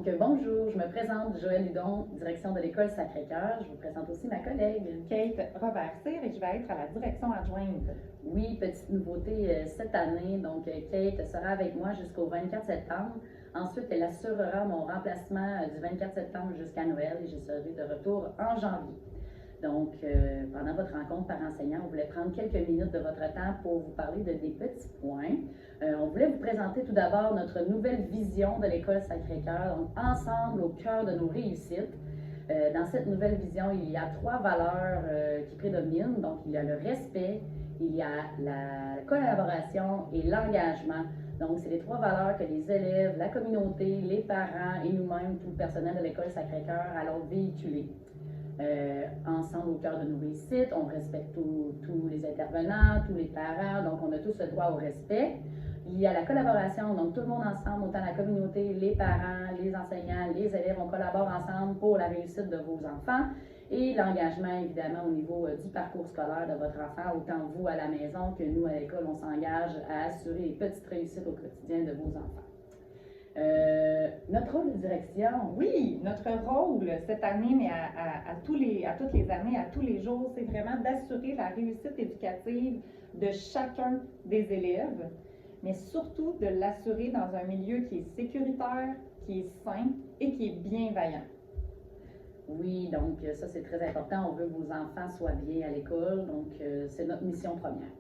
Bonjour, je me présente, Joëlle Hudon, direction de l'École Sacré-Cœur. Je vous présente aussi ma collègue. Kate Robert-Cyr et je vais être à la direction adjointe. Oui, petite nouveauté cette année. Kate sera avec moi jusqu'au 24 septembre. Ensuite, elle assurera mon remplacement du 24 septembre jusqu'à Noël et je serai de retour en janvier. Pendant votre rencontre par enseignant, on voulait prendre quelques minutes de votre temps pour vous parler de des petits points. On voulait vous présenter tout d'abord notre nouvelle vision de l'École Sacré-Cœur, donc ensemble au cœur de nos réussites. Dans cette nouvelle vision, il y a 3 valeurs qui prédominent. Donc, il y a le respect, il y a la collaboration et l'engagement. Donc, c'est les 3 valeurs que les élèves, la communauté, les parents et nous-mêmes, tout le personnel de l'École Sacré-Cœur, allons véhiculer. Ensemble au cœur de nos réussites, on respecte tous les intervenants, tous les parents, donc on a tous le droit au respect. Il y a la collaboration, donc tout le monde ensemble, autant la communauté, les parents, les enseignants, les élèves, on collabore ensemble pour la réussite de vos enfants. Et l'engagement, évidemment, au niveau du parcours scolaire de votre enfant, autant vous à la maison que nous à l'école, on s'engage à assurer les petites réussites au quotidien de vos enfants. Notre rôle de direction. Oui, notre rôle cette année, mais à toutes les années, à tous les jours, c'est vraiment d'assurer la réussite éducative de chacun des élèves, mais surtout de l'assurer dans un milieu qui est sécuritaire, qui est sain et qui est bienveillant. Oui, donc ça c'est très important. On veut que vos enfants soient bien à l'école, donc c'est notre mission première.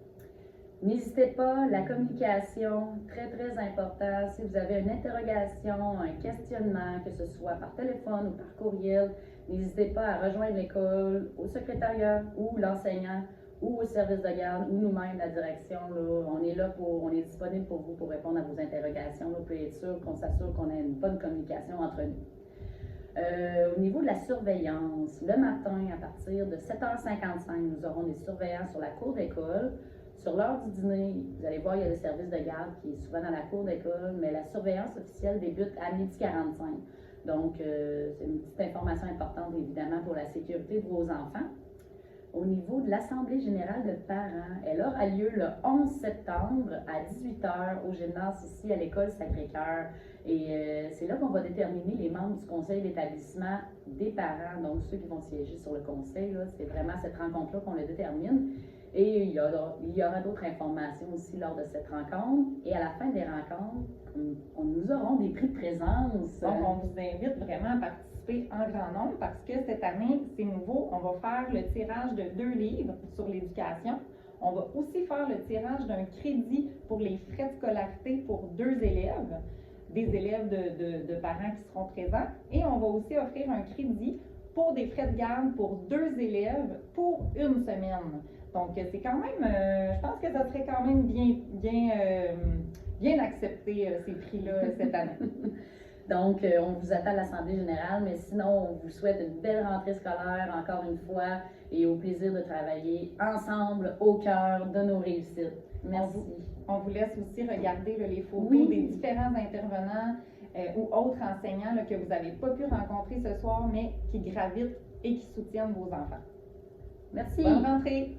N'hésitez pas, la communication, très très important. Si vous avez une interrogation, un questionnement, que ce soit par téléphone ou par courriel, n'hésitez pas à rejoindre l'école, au secrétariat ou l'enseignant ou au service de garde ou nous-mêmes, la direction. Là, on est disponible pour vous pour répondre à vos interrogations. Vous pouvez être sûr qu'on s'assure qu'on a une bonne communication entre nous. Au niveau de la surveillance, le matin, à partir de 7h55, nous aurons des surveillants sur la cour d'école. Sur l'heure du dîner, vous allez voir, il y a le service de garde qui est souvent dans la cour d'école, mais la surveillance officielle débute à 12h45. Donc, c'est une petite information importante, évidemment, pour la sécurité de vos enfants. Au niveau de l'Assemblée générale de parents, elle aura lieu le 11 septembre à 18h au gymnase ici à l'École Sacré-Cœur. Et c'est là qu'on va déterminer les membres du conseil d'établissement des parents, donc ceux qui vont siéger sur le conseil. C'est vraiment cette rencontre-là qu'on le détermine. Et il y aura d'autres informations aussi lors de cette rencontre. Et à la fin des rencontres, nous aurons des prix de présence. Donc, on vous invite vraiment à participer en grand nombre parce que cette année, c'est nouveau. On va faire le tirage de 2 livres sur l'éducation. On va aussi faire le tirage d'un crédit pour les frais de scolarité pour 2 élèves, des élèves de parents qui seront présents. Et on va aussi offrir un crédit pour des frais de garde pour 2 élèves pour 1 semaine. Donc, c'est quand même, je pense que ça serait quand même bien accepté, ces prix-là, cette année. Donc, on vous attend à l'Assemblée générale, mais sinon, on vous souhaite une belle rentrée scolaire, encore une fois, et au plaisir de travailler ensemble au cœur de nos réussites. Merci. On vous laisse aussi regarder les photos des différents intervenants ou autres enseignants que vous n'avez pas pu rencontrer ce soir, mais qui gravitent et qui soutiennent vos enfants. Merci. Bonne rentrée!